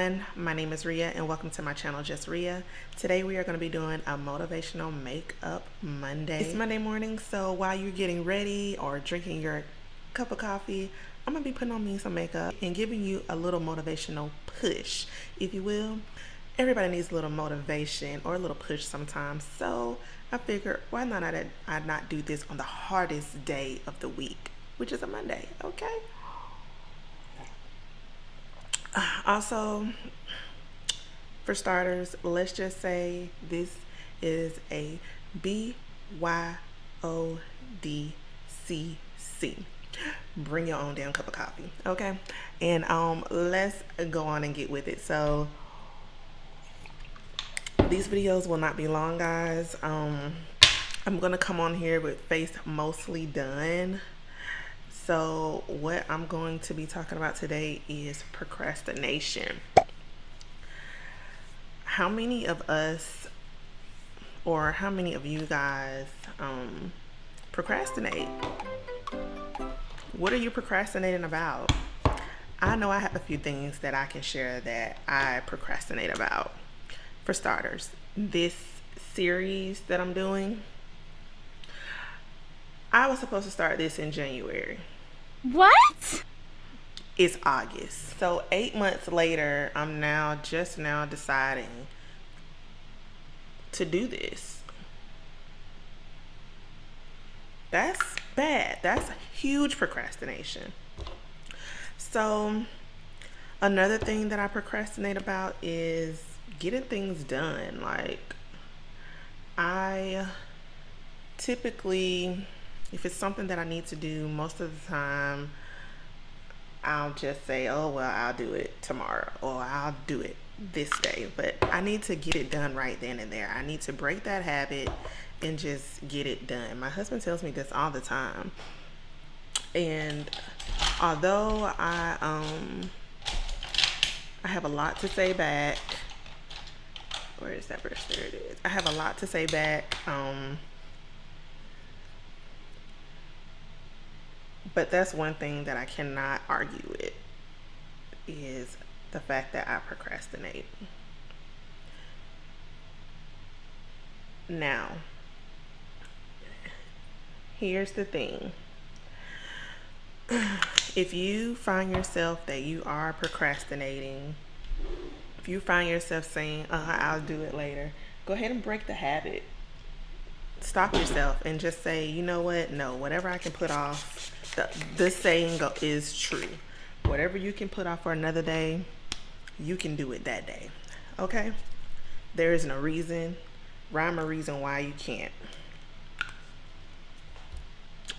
everyone, my name is Ria and welcome to my channel, Just Ria. Today we are going to be doing a motivational makeup Monday. It's Monday morning, so while you're getting ready or drinking your cup of coffee, I'm going to be putting on me some makeup and giving you a little motivational push, if you will. Everybody needs a little motivation or a little push sometimes, so I figured why not I not do this on the hardest day of the week, which is a Monday, okay? Also, for starters, let's just say this is a BYODCC. Bring your own damn cup of coffee, okay? And let's go on and get with it. So these videos will not be long, guys. I'm gonna come on here with face mostly done. So what I'm going to be talking about today is procrastination. How many of us, or how many of you guys procrastinate? What are you procrastinating about? I know I have a few things that I can share that I procrastinate about. For starters, this series that I'm doing, I was supposed to start this in January. What? It's August. So 8 months later, I'm just now deciding to do this. That's bad. That's huge procrastination. So another thing that I procrastinate about is getting things done. Like, I typically, if it's something that I need to do, most of the time I'll just say, oh well, I'll do it tomorrow, or I'll do it this day. But I need to get it done right then and there. I need to break that habit and just get it done. My husband tells me this all the time, and although I have a lot to say back. Where is that verse? There it is. I have a lot to say back. But that's one thing that I cannot argue with, is the fact that I procrastinate. Now, here's the thing. If you find yourself that you are procrastinating, if you find yourself saying, I'll do it later, go ahead and break the habit. Stop yourself and just say, you know what? No, whatever I can put off. This saying is true. Whatever you can put off for another day, you can do it that day. Okay? There isn't a reason, rhyme or reason why you can't.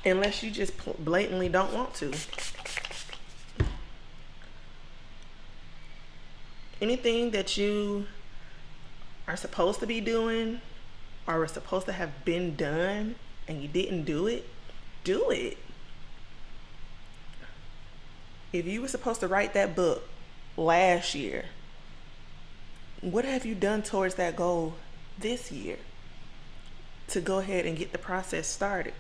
Unless you just blatantly don't want to. Anything that you are supposed to be doing or was supposed to have been done and you didn't do it, do it. If you were supposed to write that book last year, what have you done towards that goal this year to go ahead and get the process started?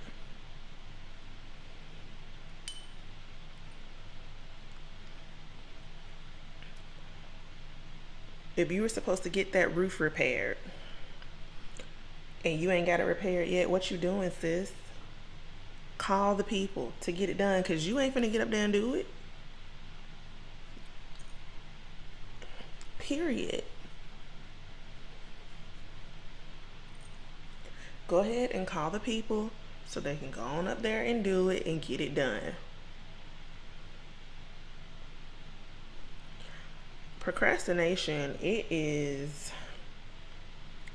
If you were supposed to get that roof repaired and you ain't got it repaired yet, what you doing, sis? Call the people to get it done, because you ain't finna get up there and do it. Period. Go ahead and call the people so they can go on up there and do it and get it done. Procrastination, it is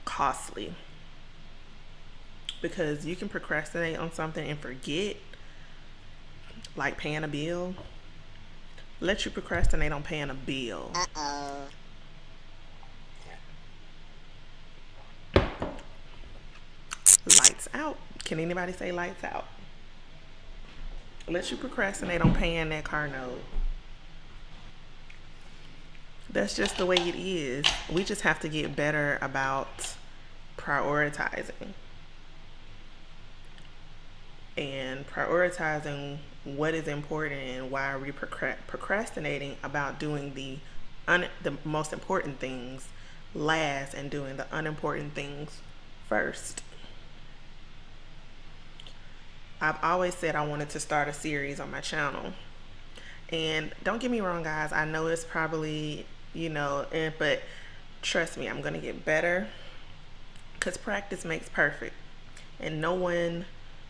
costly, because you can procrastinate on something and forget, like paying a bill. Let you procrastinate on paying a bill. Lights out. Can anybody say lights out? Let you procrastinate on paying that car note. That's just the way it is. We just have to get better about prioritizing. And prioritizing what is important and why are we procrastinating about doing the the most important things last and doing the unimportant things first. I've always said I wanted to start a series on my channel. And don't get me wrong, guys, I know it's probably, but trust me, I'm going to get better, because practice makes perfect. And no one,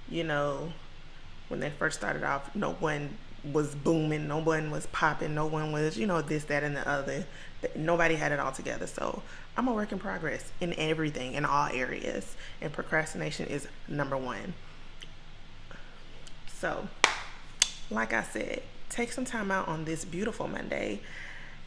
when they first started off, no one was booming, no one was popping, no one was, this, that, and the other. Nobody had it all together. So I'm a work in progress in everything, in all areas. And procrastination is number one. So, like I said, take some time out on this beautiful Monday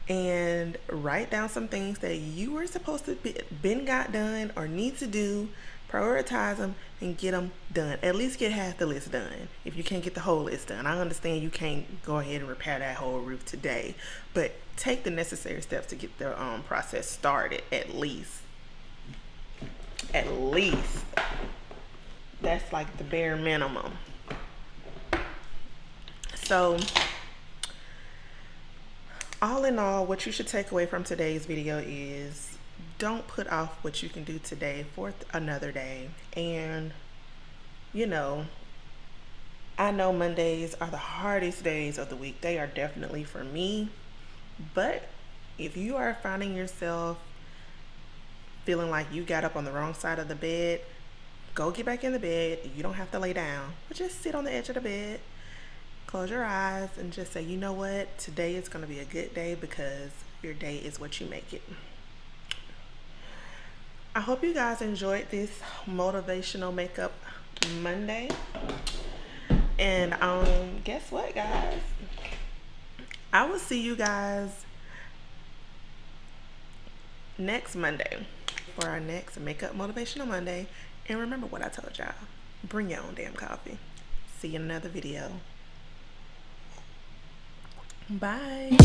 and write down some things that you were supposed to been got done or need to do. Prioritize them and get them done. At least get half the list done. If you can't get the whole list done, I understand you can't go ahead and repair that whole roof today, but take the necessary steps to get the process started. At least that's like the bare minimum. So all in all, what you should take away from today's video is, don't put off what you can do today for another day. And I know Mondays are the hardest days of the week. They are definitely for me. But if you are finding yourself feeling like you got up on the wrong side of the bed, go get back in the bed. You don't have to lay down, but just sit on the edge of the bed, close your eyes, and just say, you know what, today is going to be a good day, because your day is what you make it. I hope you guys enjoyed this motivational makeup Monday. And guess what, guys? I will see you guys next Monday for our next Makeup Motivational Monday. And remember what I told y'all. Bring your own damn coffee. See you in another video. Bye.